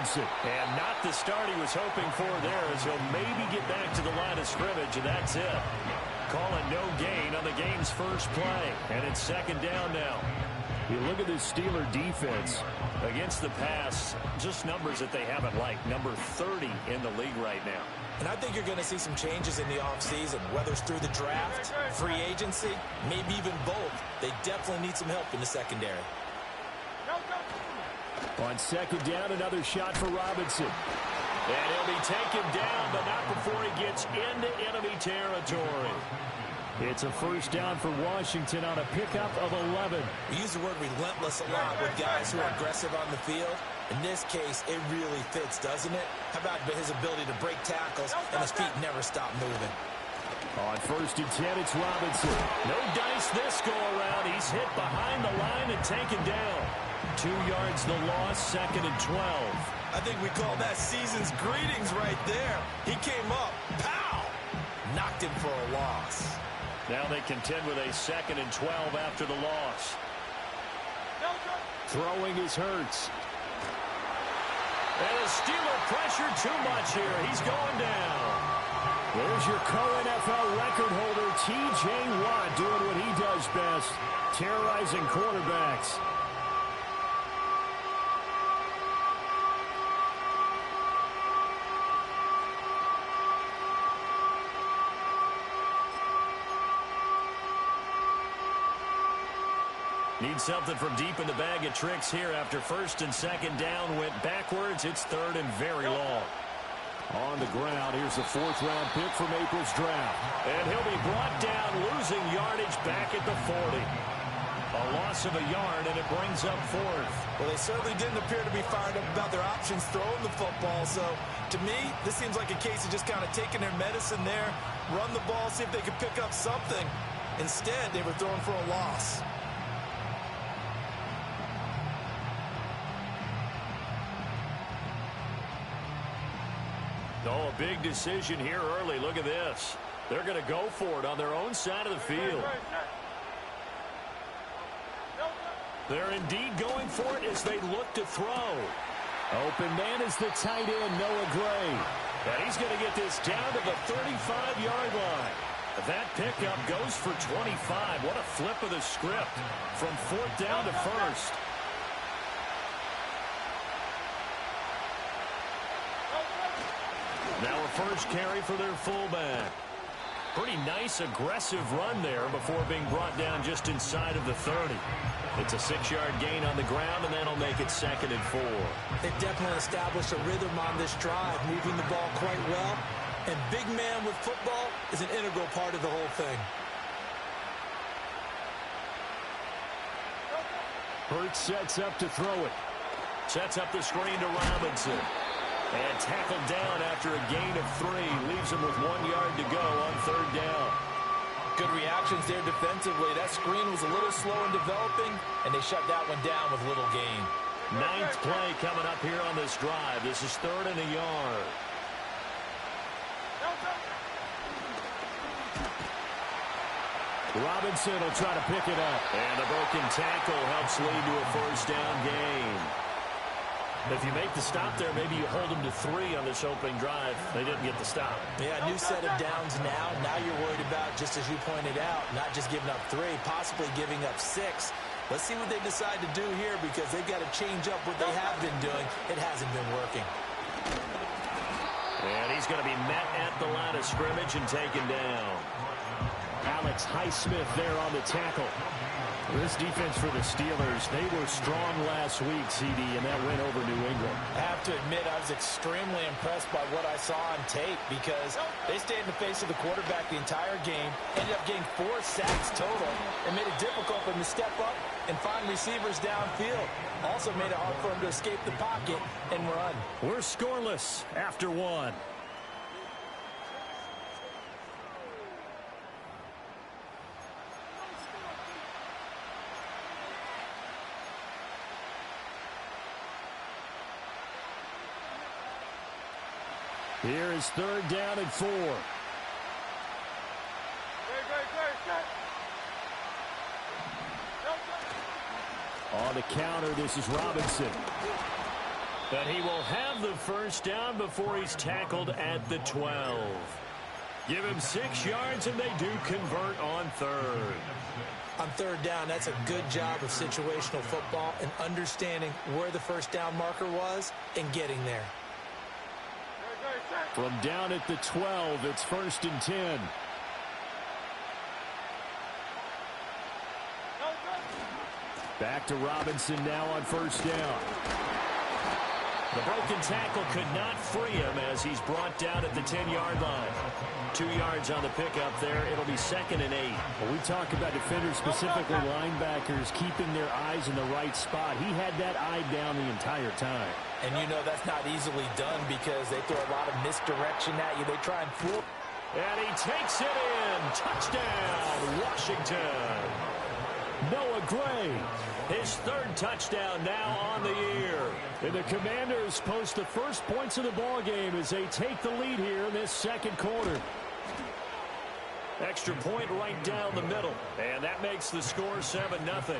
Robinson. And not the start he was hoping for there, as he'll maybe get back to the line of scrimmage, and that's it. Calling no gain on the game's first play. And it's second down now. You look at this Steeler defense. Against the pass, just numbers that they haven't liked. Number 30 in the league right now. And I think you're going to see some changes in the offseason, whether it's through the draft, free agency, maybe even both. They definitely need some help in the secondary. On second down, another shot for Robinson. And he'll be taken down, but not before he gets into enemy territory. It's a first down for Washington on a pickup of 11. We use the word relentless a lot with guys who are aggressive on the field. In this case, it really fits, doesn't it? How about his ability to break tackles and his feet never stop moving? On first and 10, it's Robinson. No dice this go-around. He's hit behind the line and taken down. 2 yards the loss, second and 12. I think we call that season's greetings right there. He came up, pow! Knocked him for a loss. Now they contend with a second and 12 after the loss. Throwing is Hurts. And the Steeler pressure too much here. He's going down. There's your co-NFL record holder, T.J. Watt, doing what he does best, terrorizing quarterbacks. Need something from deep in the bag of tricks here after first and second down went backwards. It's third and very long. On the ground, here's the fourth-round pick from April's draft. And he'll be brought down, losing yardage back at the 40. A loss of a yard, and it brings up fourth. Well, they certainly didn't appear to be fired up about their options throwing the football. So, to me, this seems like a case of just kind of taking their medicine there, run the ball, see if they could pick up something. Instead, they were throwing for a loss. Oh, a big decision here early. Look at this. They're going to go for it on their own side of the field. They're indeed going for it as they look to throw. Open man is the tight end, Noah Gray. And he's going to get this down to the 35-yard line. That pickup goes for 25. What a flip of the script from fourth down to first. Now a first carry for their fullback. Pretty nice, aggressive run there before being brought down just inside of the 30. It's a 6-yard gain on the ground, and that'll make it second and 4. They've definitely established a rhythm on this drive, moving the ball quite well. And big man with football is an integral part of the whole thing. Hurts sets up to throw it. Sets up the screen to Robinson. And tackled down after a gain of 3. Leaves him with 1 yard to go on third down. Good reactions there defensively. That screen was a little slow in developing, and they shut that one down with little gain. 9th play coming up here on this drive. This is third and a yard. Robinson will try to pick it up. And a broken tackle helps lead to a first down gain. If you make the stop there, maybe you hold them to 3 on this opening drive. They didn't get the stop. Yeah, new set of downs now. Now you're worried about, just as you pointed out, not just giving up 3, possibly giving up 6. Let's see what they decide to do here, because they've got to change up what they have been doing. It hasn't been working. And he's going to be met at the line of scrimmage and taken down. Alex Highsmith there on the tackle. This defense for the Steelers, they were strong last week, CD, and that win over New England. I have to admit, I was extremely impressed by what I saw on tape, because they stayed in the face of the quarterback the entire game, ended up getting 4 sacks total, and made it difficult for them to step up and find receivers downfield. Also made it hard for them to escape the pocket and run. We're scoreless after 1. Here is third down and 4. On the counter, this is Robinson. But he will have the first down before he's tackled at the 12. Give him 6 yards, and they do convert on third. On third down, that's a good job of situational football and understanding where the first down marker was and getting there. From down at the 12, it's 1st and 10. Back to Robinson now on 1st down. The broken tackle could not free him as he's brought down at the 10-yard line. 2 yards on the pickup there. It'll be 2nd and 8. Well, we talk about defenders, specifically linebackers, keeping their eyes in the right spot. He had that eye down the entire time. And you know that's not easily done because they throw a lot of misdirection at you. They try and fool. And he takes it in. Touchdown, Washington. Noah Gray. His 3rd touchdown now on the year. And the Commanders post the first points of the ball game as they take the lead here in this 2nd quarter. Extra point right down the middle. And that makes the score 7-0.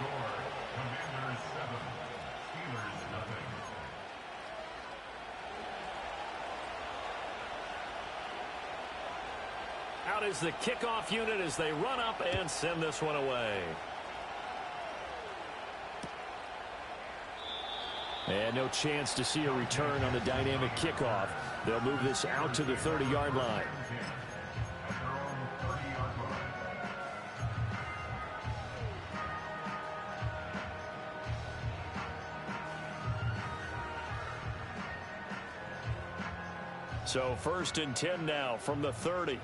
Out is the kickoff unit as they run up and send this one away. And no chance to see a return on the dynamic kickoff. They'll move this out to the 30-yard line. So 1st and 10 now from the 30.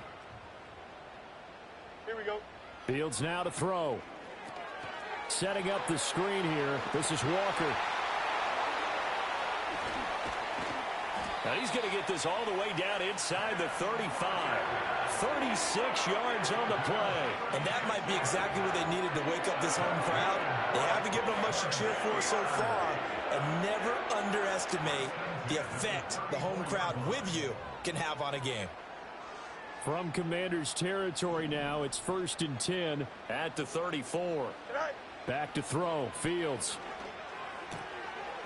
Here we go. Fields now to throw. Setting up the screen here. This is Walker. Now he's going to get this all the way down inside the 35. 36 yards on the play. And that might be exactly what they needed to wake up this home crowd. They haven't given them much to cheer for so far. And never underestimate the effect the home crowd with you can have on a game. From Commanders territory now, it's 1st and 10 at the 34. Back to throw. Fields.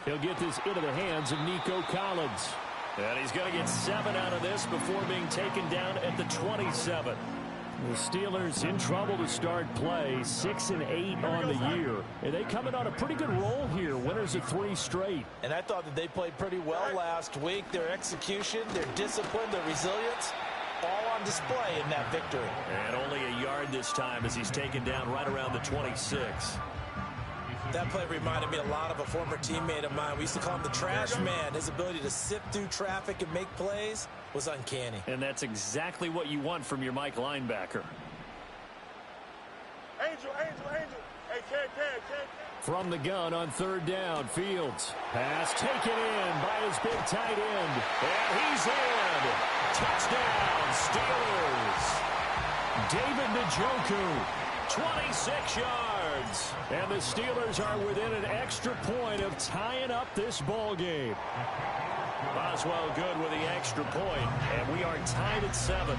He'll get this into the hands of Nico Collins. And he's going to get 7 out of this before being taken down at the 27. The Steelers in trouble to start play, 6 and 8 on the year. And they coming on a pretty good roll here, winners of 3 straight. And I thought that they played pretty well last week. Their execution, their discipline, their resilience, all on display in that victory. And only a yard this time as he's taken down right around the 26. That play reminded me a lot of a former teammate of mine. We used to call him the trash man. His ability to sift through traffic and make plays was uncanny. And that's exactly what you want from your Mike linebacker. Angel. Hey, Ken. From the gun on 3rd down, Fields. Pass taken in by his big tight end. And he's in. Touchdown, Steelers. David Njoku. 26 yards. And the Steelers are within an extra point of tying up this ball game. Boswell good with the extra point, and we are tied at 7.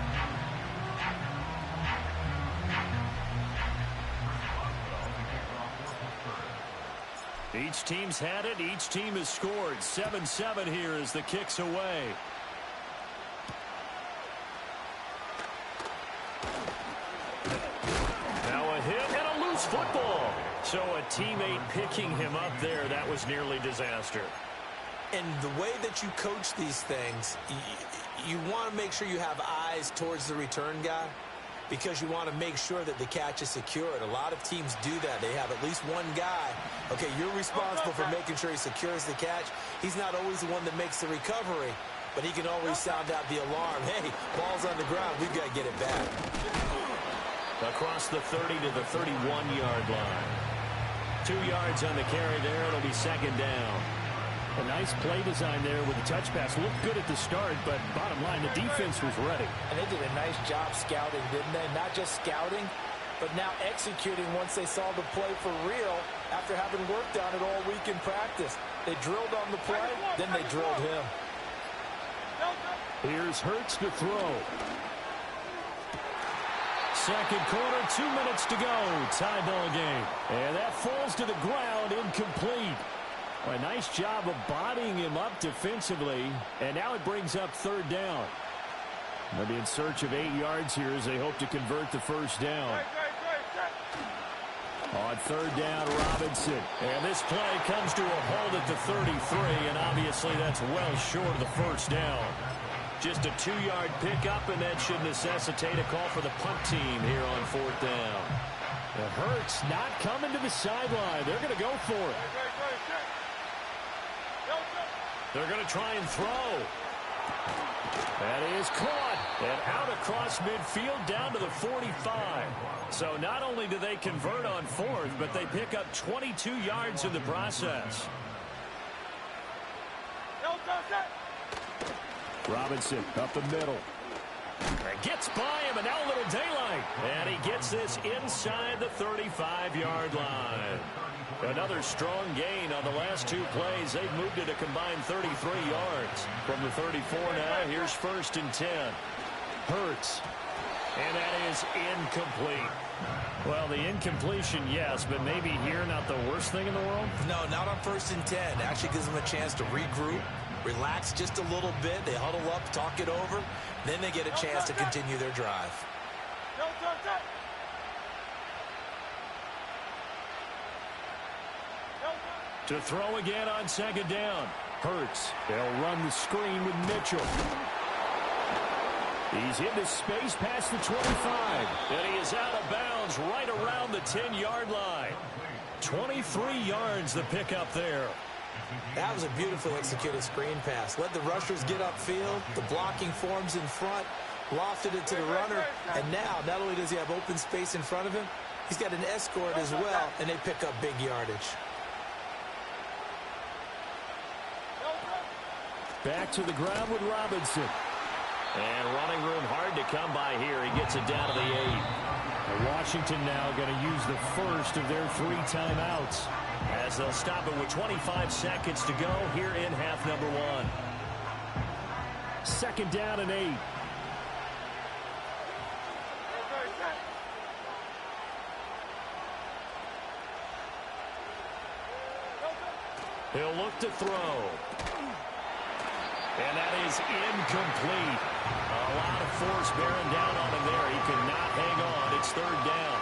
Each team's had it. Each team has scored. 7-7 here as the kick's away. Football. So a teammate picking him up there, that was nearly disaster. And the way that you coach these things, you want to make sure you have eyes towards the return guy because you want to make sure that the catch is secured. A lot of teams do that. They have at least one guy. Okay, you're responsible for making sure he secures the catch. He's not always the one that makes the recovery, but he can always sound out the alarm. Hey, ball's on the ground. We've got to get it back. Across the 30 to the 31-yard line. 2 yards on the carry there. It'll be 2nd down. A nice play design there with the touch pass. Looked good at the start, but bottom line, the defense was ready. And they did a nice job scouting, didn't they? Not just scouting, but now executing once they saw the play for real after having worked on it all week in practice. They drilled on the play, then they drilled him. Here's Hurts to throw. 2nd quarter, 2 minutes to go. Tie ball game. And that falls to the ground incomplete. Well, a nice job of bodying him up defensively, and now it brings up third down. They'll be in search of 8 yards here as they hope to convert the first down. On third down, Robinson. And this play comes to a hold at the 33, and obviously that's well short of the first down. Just a 2-yard pickup, and that should necessitate a call for the punt team here on fourth down. It hurts not coming to the sideline. They're going to go for it. They're going to try and throw. That is caught. And out across midfield down to the 45. So not only do they convert on fourth, but they pick up 22 yards in the process. Robinson up the middle. And gets by him, and now a little daylight. And he gets this inside the 35-yard line. Another strong gain on the last 2 plays. They've moved it a combined 33 yards. From the 34 now, here's first and 10. Hurts. And that is incomplete. Well, the incompletion, yes, but maybe here not the worst thing in the world? No, not on first and 10. Actually gives them a chance to regroup, relax just a little bit. They huddle up, talk it over. Then they get a chance to continue their drive. To throw again on second down. Hurts. They'll run the screen with Mitchell. He's into space past the 25. And he is out of bounds right around the 10-yard line. 23 yards the pickup there. That was a beautifully executed screen pass. Let the rushers get upfield. The blocking forms in front. Lofted it to the runner. And now, not only does he have open space in front of him, he's got an escort as well, and they pick up big yardage. Back to the ground with Robinson. And running room hard to come by here. He gets it down to the 8. And Washington now going to use the first of their 3 timeouts. As they'll stop it with 25 seconds to go here in half number 1. Second down and 8. He'll look to throw. And that is incomplete. A lot of force bearing down on him there. He could not hang on. It's third down.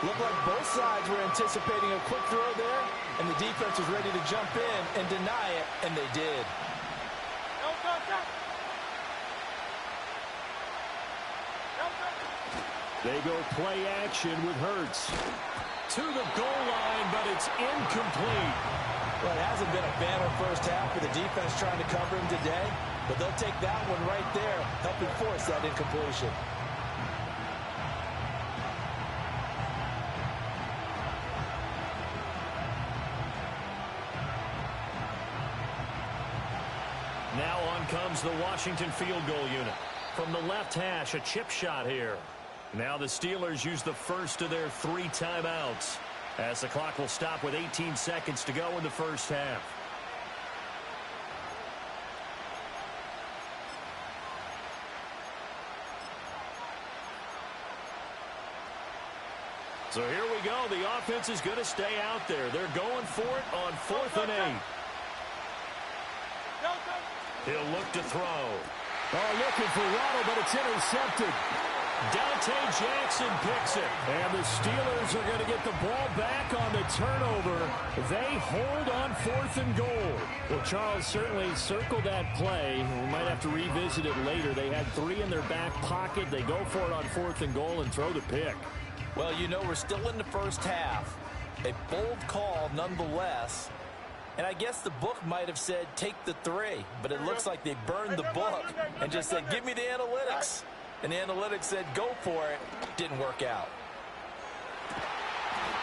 Looked like both sides were anticipating a quick throw there, and the defense was ready to jump in and deny it, and they did. They go play action with Hurts. To the goal line, but it's incomplete. Well, it hasn't been a banner first half for the defense trying to cover him today, but they'll take that one right there, helping force that incompletion. Now on comes the Washington field goal unit. From the left hash, a chip shot here. Now the Steelers use the first of their 3 timeouts, as the clock will stop with 18 seconds to go in the first half. So here we go. The offense is going to stay out there. They're going for it on 4th and 8. He'll look to throw. Oh, looking for Waddle, but it's intercepted. Dante Jackson picks it. And the Steelers are going to get the ball back on the turnover. They hold on 4th and goal. Well, Charles certainly circled that play. We might have to revisit it later. They had 3 in their back pocket. They go for it on 4th and goal and throw the pick. Well, you know, we're still in the first half. A bold call nonetheless. And I guess the book might have said take the 3, but it looks like they burned the book and just said give me the analytics. And the analytics said go for it. Didn't work out.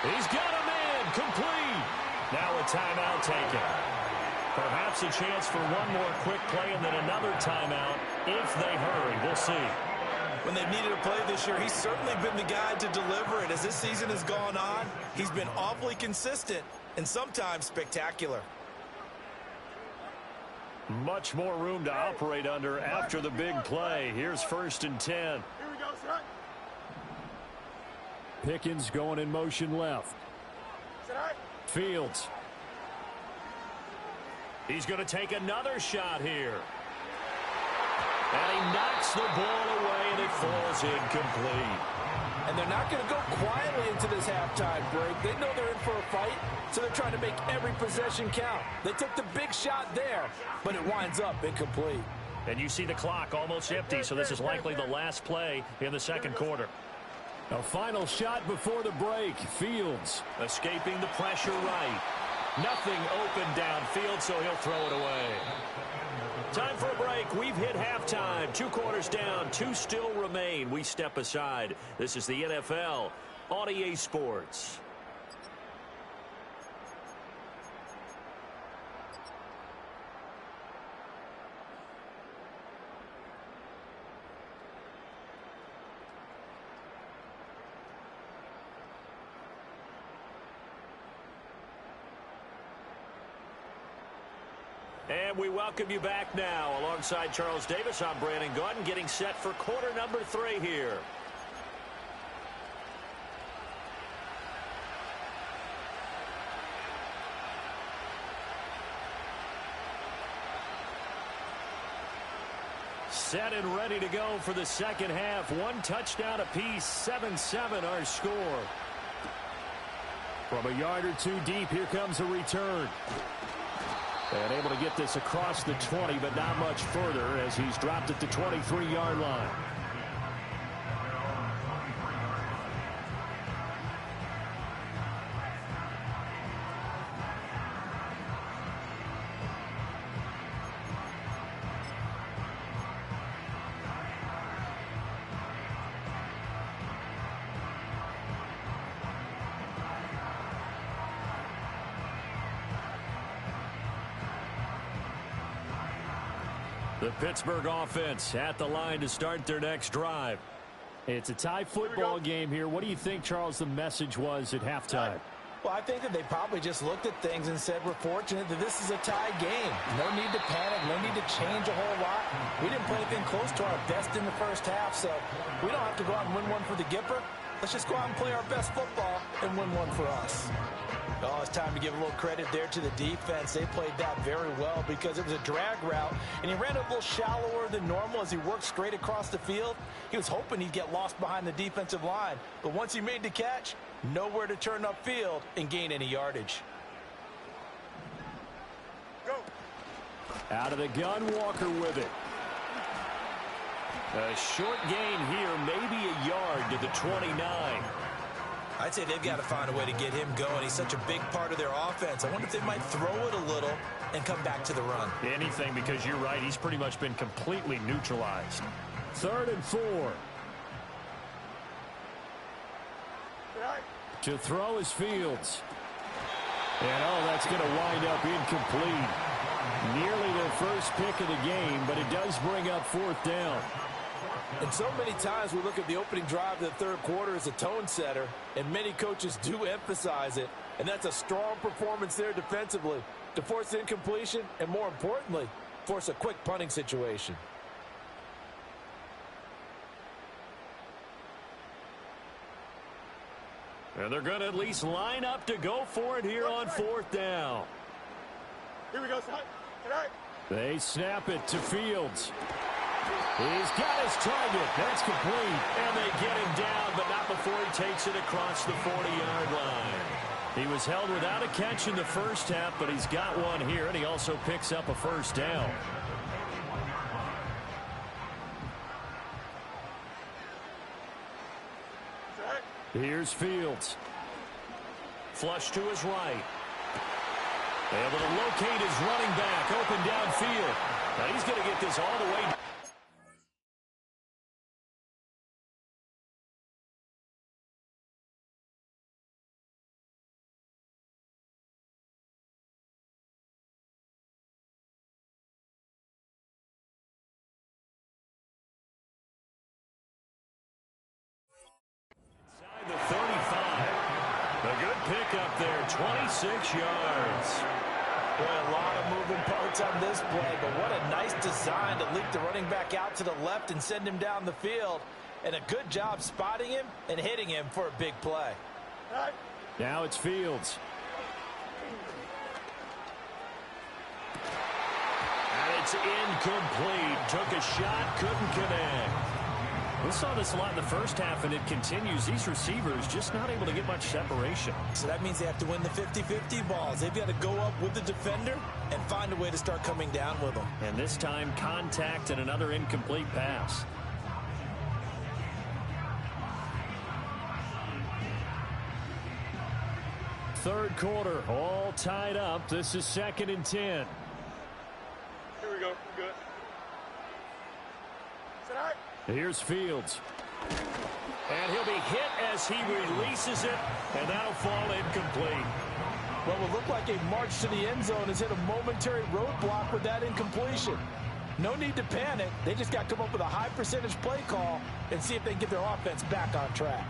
He's got a man complete. Now a timeout taken. Perhaps a chance for one more quick play and then another timeout if they hurry. We'll see. When they've needed a play this year, he's certainly been the guy to deliver it. As this season has gone on, he's been awfully consistent and sometimes spectacular. Much more room to operate under after the big play. Here's 1st and 10. Here we go, son. Pickens going in motion left. Is that all right? Fields. He's going to take another shot here. And he knocks the ball away, and it falls incomplete. And they're not going to go quietly into this halftime break. They know they're in for a fight, so they're trying to make every possession count. They took the big shot there, but it winds up incomplete. And you see the clock almost empty, so this is likely the last play in the second quarter. A final shot before the break. Fields escaping the pressure right. Nothing open downfield, so he'll throw it away. Time for a break. We've hit halftime. 2 quarters down. 2 still remain. We step aside. This is the NFL on EA Sports. And we welcome you back now. Alongside Charles Davis, I'm Brandon Gaudin, getting set for quarter number 3 here. Set and ready to go for the second half. 1 touchdown apiece, 7-7 our score. From a yard or 2 deep, here comes a return. And able to get this across the 20, but not much further as he's dropped at the 23-yard line. The Pittsburgh offense at the line to start their next drive. It's a tie football game here. What do you think, Charles, the message was at halftime? Well, I think that they probably just looked at things and said, we're fortunate that this is a tie game. No need to panic, no need to change a whole lot. We didn't play anything close to our best in the first half, so we don't have to go out and win one for the Gipper. Let's just go out and play our best football and win one for us. Oh, it's time to give a little credit there to the defense. They played that very well because it was a drag route, and he ran a little shallower than normal as he worked straight across the field. He was hoping he'd get lost behind the defensive line, but once he made the catch, nowhere to turn upfield and gain any yardage. Go. Out of the gun, Walker with it. A short gain here, maybe a yard to the 29. I'd say they've got to find a way to get him going. He's such a big part of their offense. I wonder if they might throw it a little and come back to the run. Anything, because you're right. He's pretty much been completely neutralized. 3rd and 4. To throw is Fields. And, that's going to wind up incomplete. Nearly their first pick of the game, but it does bring up 4th down. And so many times we look at the opening drive of the 3rd quarter as a tone setter, and many coaches do emphasize it. And that's a strong performance there defensively to force incompletion and, more importantly, force a quick punting situation. And they're going to at least line up to go for it here on 4th down. Here we go, son. Tonight. They snap it to Fields. He's got his target. That's complete. And they get him down, but not before he takes it across the 40-yard line. He was held without a catch in the first half, but he's got one here, and he also picks up a 1st down. Here's Fields. Flush to his right. Able to locate his running back open downfield. Now he's going to get this all the way. Inside the 35. A good pickup there, 26 yards. Boy, a lot of moving parts on this play, but what a nice design to leak the running back out to the left and send him down the field. And a good job spotting him and hitting him for a big play. Now it's Fields. And it's incomplete. Took a shot, couldn't connect. We saw this a lot in the first half, and it continues. These receivers just not able to get much separation. So that means they have to win the 50-50 balls. They've got to go up with the defender and find a way to start coming down with them. And this time, contact and another incomplete pass. Third quarter, all tied up. This is 2nd and 10. Here we go. Good. Sit high. Here's Fields. And he'll be hit as he releases it, and that'll fall incomplete. What will look like a march to the end zone has hit a momentary roadblock with that incompletion. No need to panic. They just got to come up with a high percentage play call and see if they can get their offense back on track.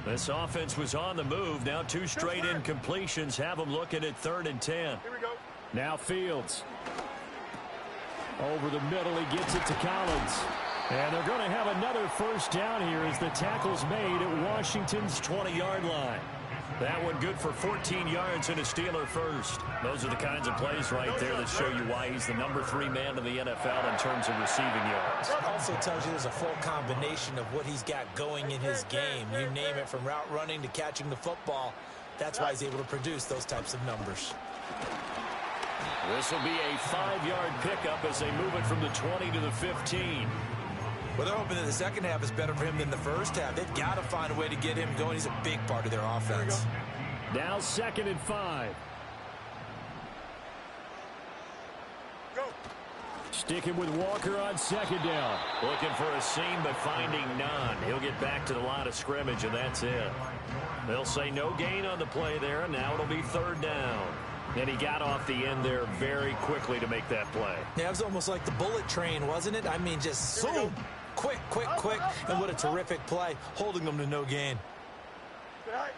This offense was on the move. Now 2 straight incompletions have them looking at 3rd and 10. Here we go. Now Fields. Over the middle, he gets it to Collins. And they're going to have another first down here as the tackle's made at Washington's 20-yard line. That one good for 14 yards and a Steeler first. Those are the kinds of plays right there that show you why he's the number 3 man in the NFL in terms of receiving yards. It also tells you there's a full combination of what he's got going in his game. You name it, from route running to catching the football. That's why he's able to produce those types of numbers. This will be a 5-yard pickup as they move it from the 20 to the 15. Well, they're hoping that the second half is better for him than the first half. They've got to find a way to get him going. He's a big part of their offense. Now 2nd and 5. Go. Sticking with Walker on 2nd down. Looking for a seam, but finding none. He'll get back to the line of scrimmage, and that's it. They'll say no gain on the play there, and now it'll be 3rd down. And he got off the end there very quickly to make that play. Yeah, it was almost like the bullet train, wasn't it? I mean, just so quick. And what a terrific play, holding them to no gain. Sit high.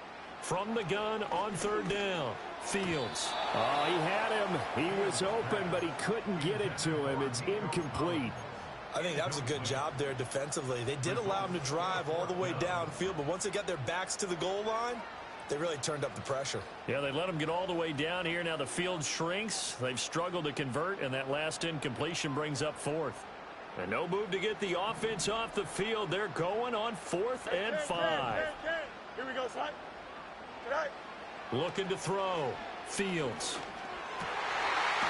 From the gun on 3rd down, Fields. Oh, he had him. He was open, but he couldn't get it to him. It's incomplete. I think that was a good job there defensively. They did allow him to drive all the way downfield, but once they got their backs to the goal line, they really turned up the pressure. Yeah, they let him get all the way down here. Now the field shrinks. They've struggled to convert, and that last incompletion brings up 4th. And no move to get the offense off the field. They're going on 4th and 5. Here we go, son. Sit high. Looking to throw. Fields.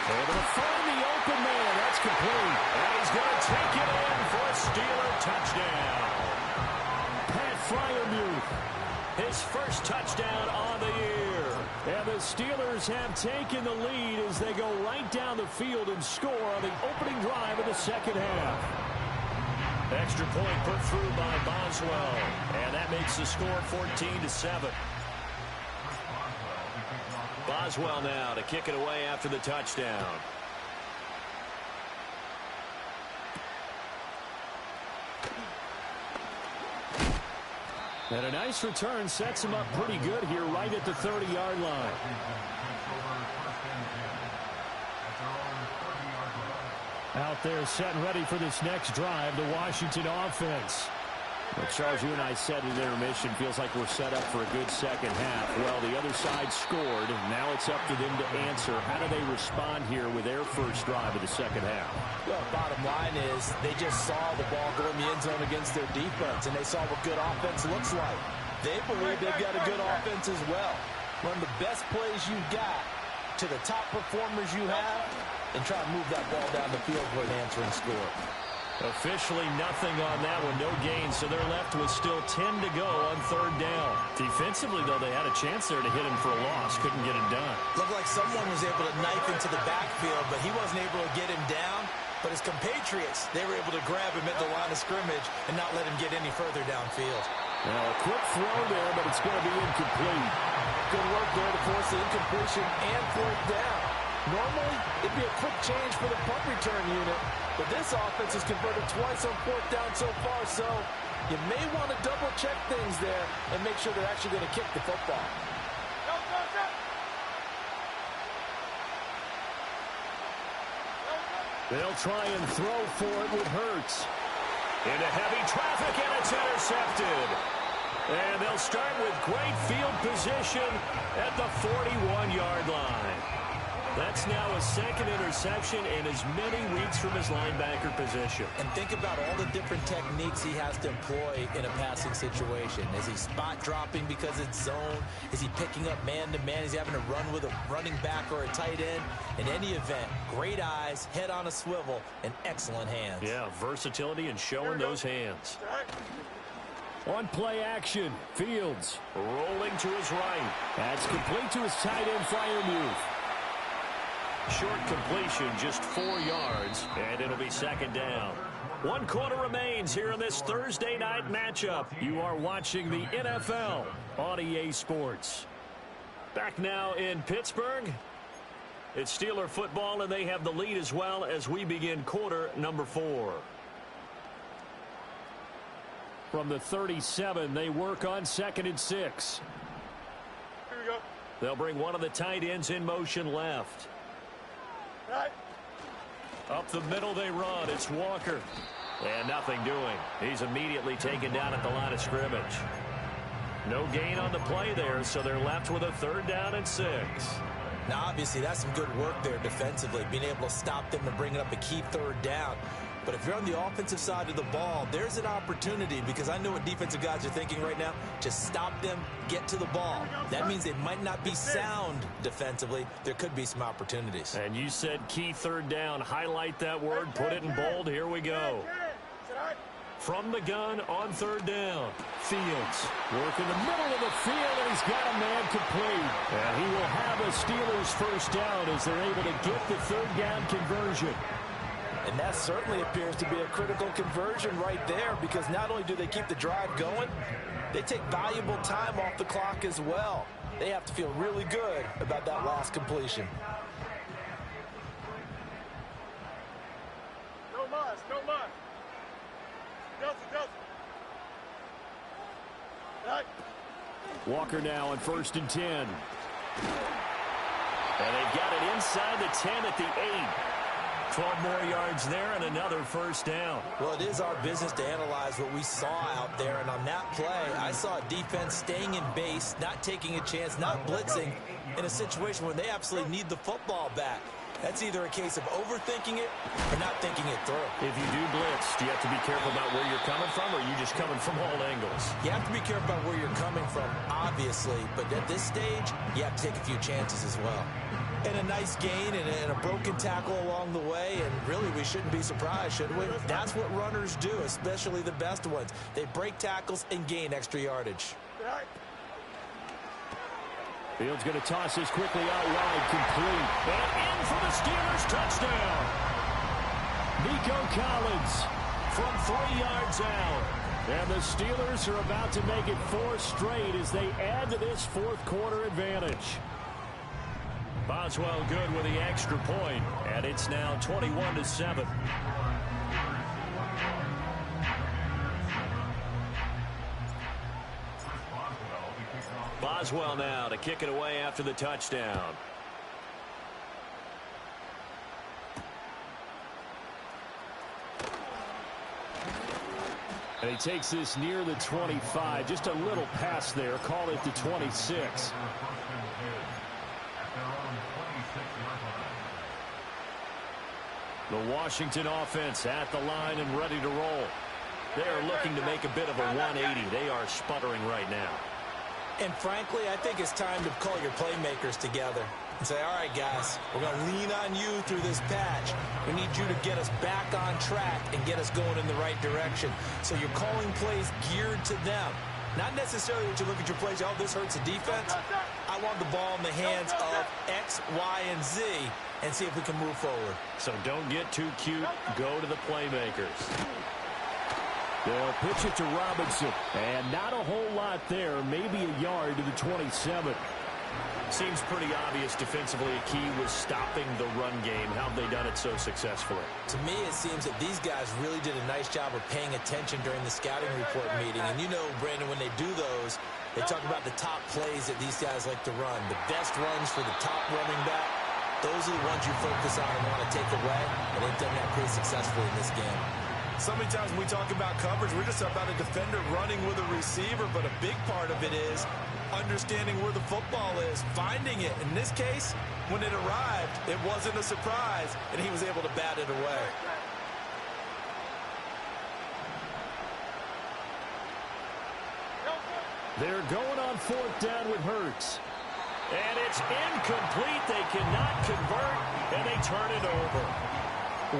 Able to find the open man. That's complete. And he's going to take it in for a Steeler touchdown. Pat Freiermuth. His first touchdown on the year. And the Steelers have taken the lead as they go right down the field and score on the opening drive of the second half. Extra point put through by Boswell. And that makes the score 14-7. Boswell now to kick it away after the touchdown. And a nice return sets him up pretty good here right at the 30-yard line. Out there set and ready for this next drive, the Washington offense. Well, Charles, you and I said in intermission, feels like we're set up for a good second half. Well, the other side scored, and now it's up to them to answer. How do they respond here with their first drive of the second half? Well, bottom line is they just saw the ball go in the end zone against their defense, and they saw what good offense looks like. They believe they've got a good offense as well. Run the best plays you've got to the top performers you have, and try to move that ball down the field for an answering score. Officially nothing on that one, no gain, so they're left with still 10 to go on 3rd down. Defensively, though, they had a chance there to hit him for a loss. Couldn't get it done. Looked like someone was able to knife into the backfield, but he wasn't able to get him down. But his compatriots, they were able to grab him at the line of scrimmage and not let him get any further downfield. Now, a quick throw there, but it's going to be incomplete. Good work there to force the incompletion and 4th down. Normally, it'd be a quick change for the punt return unit, but this offense has converted twice on 4th down so far, so you may want to double-check things there and make sure they're actually going to kick the football. They'll try and throw for it with Hurts. Into heavy traffic, and it's intercepted. And they'll start with great field position at the 41-yard line. That's now a second interception in as many weeks from his linebacker position. And think about all the different techniques he has to employ in a passing situation. Is he spot dropping because it's zone? Is he picking up man-to-man? Is he having to run with a running back or a tight end? In any event, great eyes, head on a swivel, and excellent hands. Yeah, versatility and showing those hands. On play action, Fields Rolling to his right. That's complete to his tight end Freiermuth. Short completion, just 4 yards, and it'll be second down. 1 quarter remains here in this Thursday night matchup. You are watching the NFL on EA Sports. Back now in Pittsburgh. It's Steeler football, and they have the lead as well as we begin quarter number 4. From the 37, they work on 2nd and 6. Here we go. They'll bring one of the tight ends in motion left. Right. Up the middle they run. It's Walker. And nothing doing. He's immediately taken down at the line of scrimmage. No gain on the play there, so they're left with a 3rd down and 6. Now, obviously, that's some good work there defensively, being able to stop them and bring up a key 3rd down. But if you're on the offensive side of the ball, there's an opportunity, because I know what defensive guys are thinking right now. Just stop them, get to the ball. That means they might not be sound defensively. There could be some opportunities. And you said key 3rd down. Highlight that word. Put it in bold. Here we go. From the gun on 3rd down. Fields work in the middle of the field, and he's got a man complete. And he will have a Steelers 1st down as they're able to get the 3rd down conversion. And that certainly appears to be a critical conversion right there, because not only do they keep the drive going, they take valuable time off the clock as well. They have to feel really good about that last completion. No mas, no mas. Delta. Right. Walker now on 1st and 10. And they've got it inside the 10 at the 8. 12 more yards there and another 1st down. Well, it is our business to analyze what we saw out there. And on that play, I saw a defense staying in base, not taking a chance, not blitzing in a situation where they absolutely need the football back. That's either a case of overthinking it or not thinking it through. If you do blitz, do you have to be careful about where you're coming from, or are you just coming from all angles? You have to be careful about where you're coming from, obviously. But at this stage, you have to take a few chances as well. And a nice gain and a broken tackle along the way, and really we shouldn't be surprised, should we? That's what runners do, especially the best ones. They break tackles and gain extra yardage. Right. Fields going to toss this quickly out wide, complete. And in for the Steelers, touchdown. Nico Collins From 3 yards out. And the Steelers are about to make it 4 straight as they add to this 4th quarter advantage. Boswell good with the extra point, and it's now 21-7. Boswell now to kick it away after the touchdown. And he takes this near the 25. Just a little pass there. Call it the 26. The Washington offense at the line and ready to roll. They are looking to make a bit of a 180. They are sputtering right now. And frankly, I think it's time to call your playmakers together and say, all right, guys, we're going to lean on you through this patch. We need you to get us back on track and get us going in the right direction. So you're calling plays geared to them. Not necessarily that you look at your plays, oh, this hurts the defense. I want the ball in the hands of X, Y, and Z and see if we can move forward. So don't get too cute. Go to the playmakers. They'll pitch it to Robinson. And not a whole lot there. Maybe a yard to the 27. Seems pretty obvious defensively a key was stopping the run game. How have they done it so successfully? To me, it seems that these guys really did a nice job of paying attention during the scouting report meeting. And you know, Brandon, when they do those, they talk about the top plays that these guys like to run. The best runs for the top running back. Those are the ones you focus on and want to take away. And they've done that pretty successfully in this game. So many times when we talk about coverage, we're just about a defender running with a receiver, but a big part of it is understanding where the football is, finding it. In this case, when it arrived, it wasn't a surprise, and he was able to bat it away. They're going on 4th down with Hurts. And it's incomplete. They cannot convert, and they turn it over.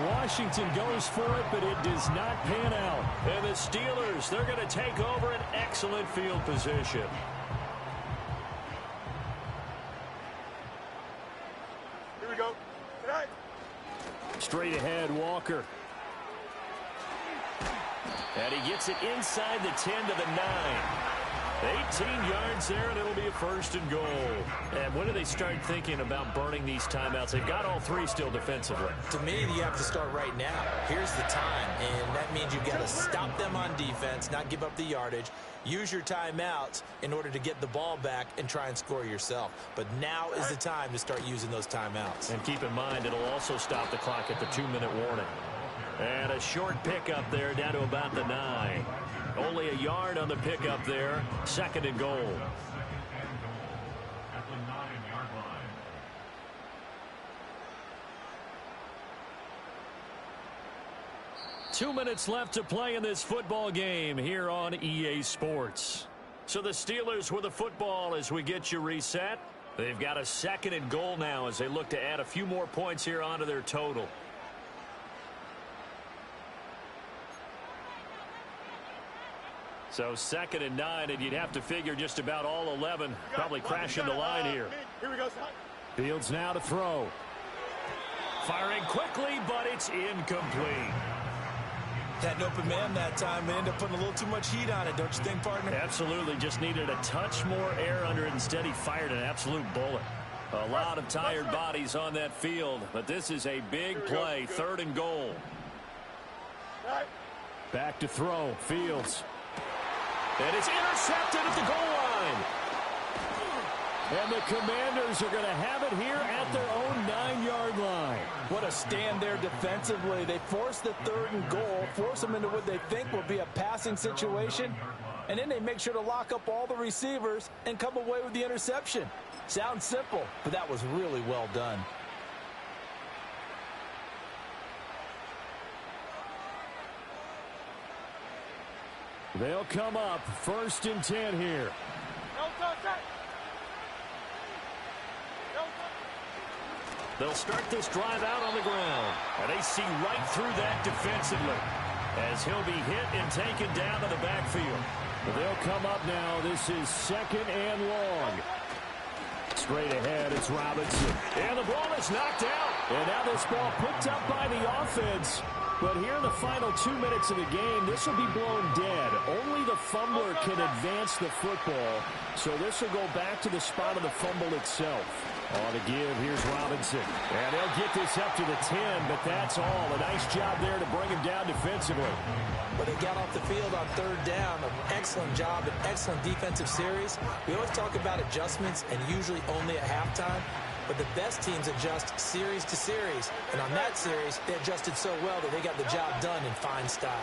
Washington goes for it, but it does not pan out. And the Steelers, they're going to take over an excellent field position. Here we go. Tonight. Straight ahead, Walker. And he gets it inside the 10 to the 9. 18 yards there, and it'll be a 1st and goal. And when do they start thinking about burning these timeouts? They've got all 3 still defensively. To me, you have to start right now. Here's the time, and that means you've got to stop them on defense, not give up the yardage, use your timeouts in order to get the ball back and try and score yourself. But now is the time to start using those timeouts. And keep in mind, it'll also stop the clock at the 2-minute warning. And a short pickup there down to about the 9. Only a yard on the pickup there. 2nd and goal. At the 9-yard line. Two minutes left to play in this football game here on EA Sports. So the Steelers with the football as we get you reset. They've got a 2nd and goal now as they look to add a few more points here onto their total. So 2nd and 9, and you'd have to figure just about all 11 probably crashing the line here. Here we go, son. Fields now to throw. Firing quickly, but it's incomplete. Had an open man that time and ended up putting a little too much heat on it, don't you think, partner? Absolutely, just needed a touch more air under it. Instead, he fired an absolute bullet. A lot of tired bodies on that field, but this is a big play, 3rd and goal. Back to throw, Fields. And it's intercepted at the goal line. And the Commanders are going to have it here at their own 9-yard line. What a stand there defensively. They force the 3rd and goal, force them into what they think will be a passing situation, and then they make sure to lock up all the receivers and come away with the interception. Sounds simple, but that was really well done. They'll come up 1st and 10 here. They'll start this drive out on the ground. And they see right through that defensively as he'll be hit and taken down to the backfield. They'll come up now. This is 2nd and long. Straight ahead, it's Robinson. And the ball is knocked out. And now this ball picked up by the offense. But here in the final 2 minutes of the game, this will be blown dead. Only the fumbler can advance the football. So this will go back to the spot of the fumble itself. On the give, here's Robinson. And they'll get this up to the 10, but that's all. A nice job there to bring him down defensively. But they got off the field on 3rd down. An excellent job, an excellent defensive series. We always talk about adjustments, and usually only at halftime. But the best teams adjust series to series. And on that series, they adjusted so well that they got the job done in fine style.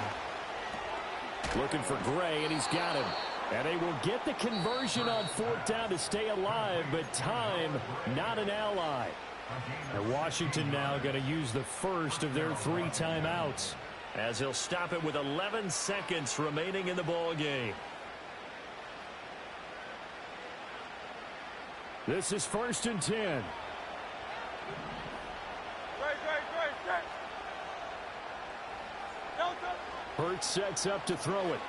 Looking for Gray, and he's got him. And they will get the conversion on 4th down to stay alive, but time not an ally. And Washington now going to use the first of their 3 timeouts as he'll stop it with 11 seconds remaining in the ball game. This is 1st and 10. Hurts sets up to throw it.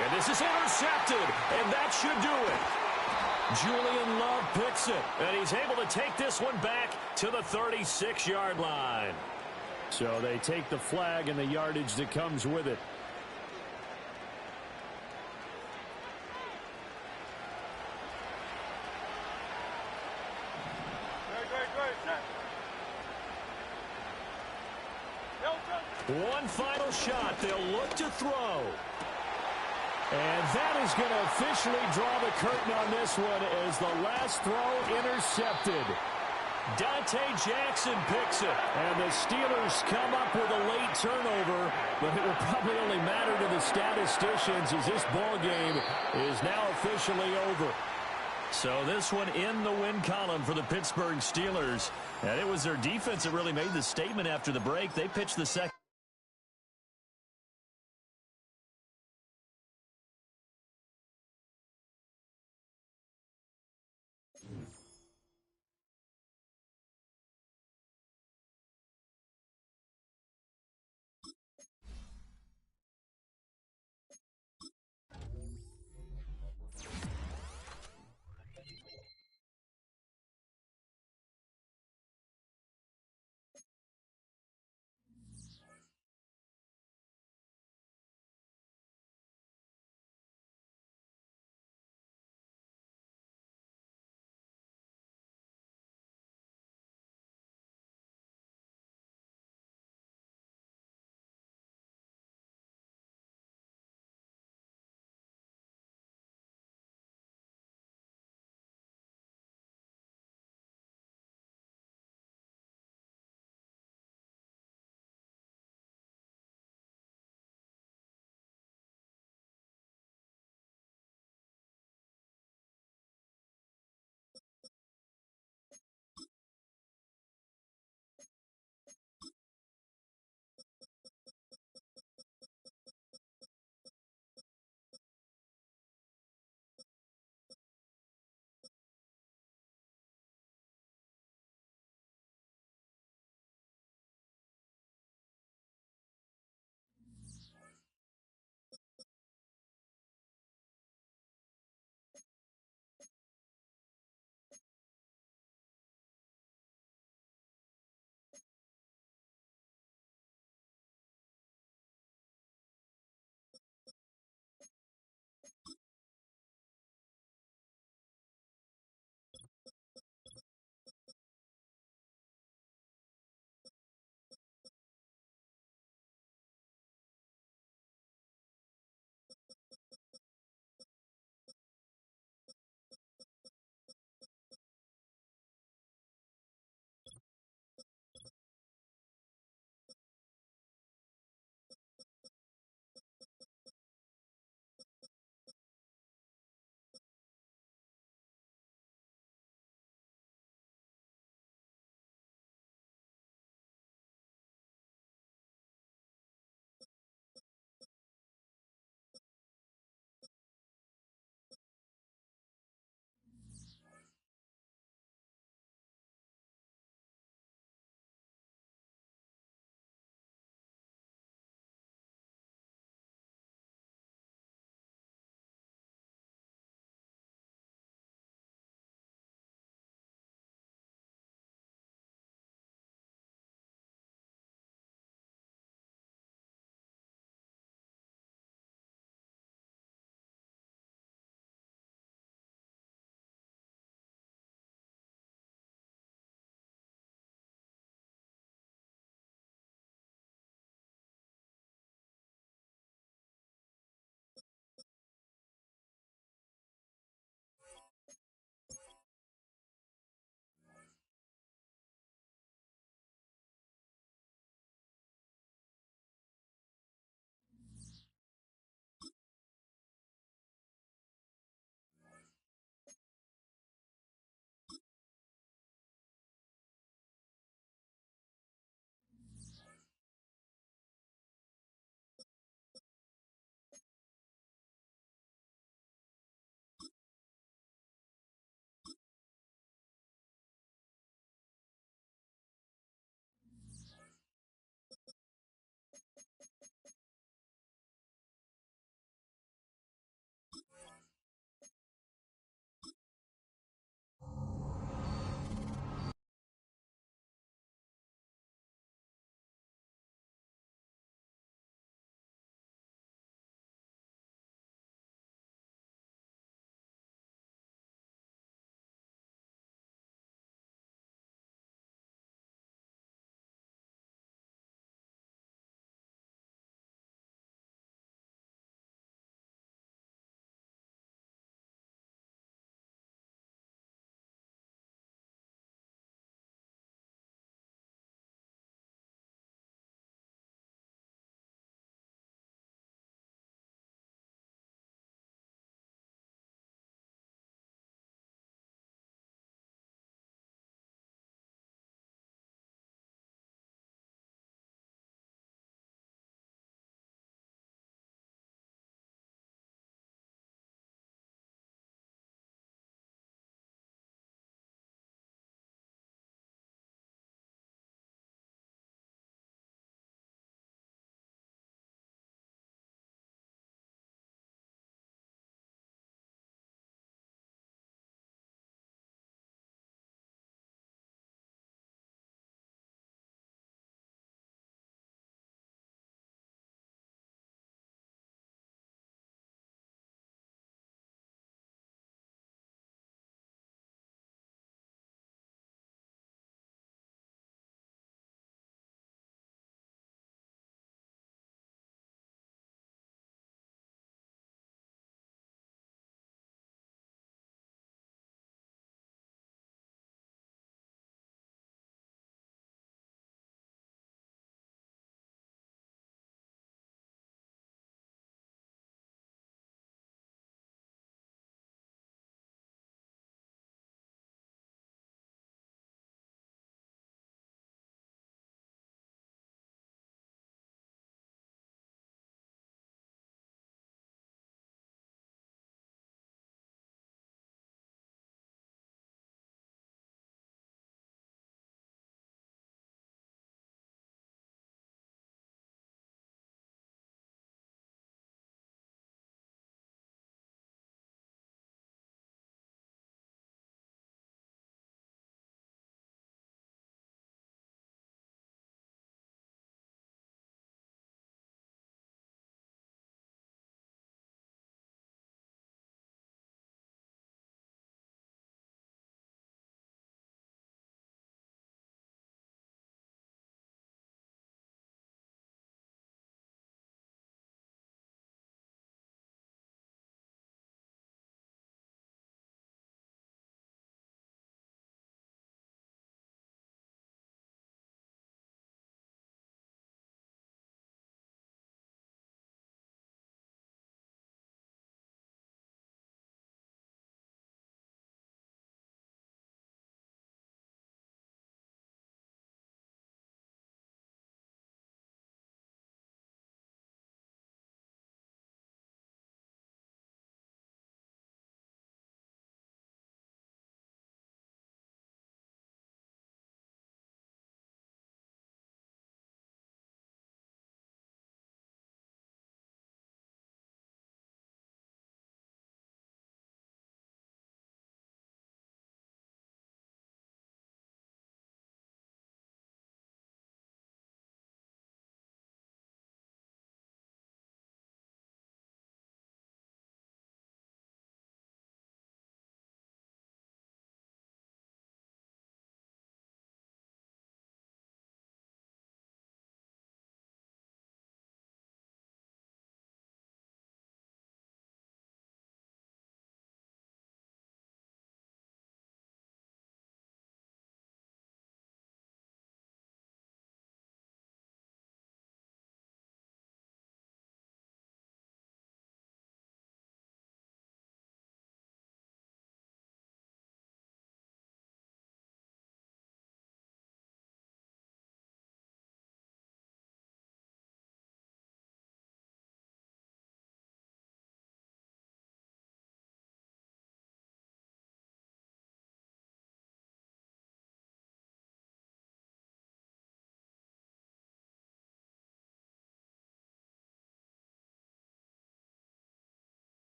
And this is intercepted, and that should do it. Julian Love picks it. And he's able to take this one back to the 36-yard line. So they take the flag and the yardage that comes with it. One final shot. They'll look to throw. And that is going to officially draw the curtain on this one as the last throw intercepted. Dante Jackson picks it. And the Steelers come up with a late turnover, but it will probably only matter to the statisticians as this ball game is now officially over. So this one in the win column for the Pittsburgh Steelers. And it was their defense that really made the statement after the break. They pitched the second.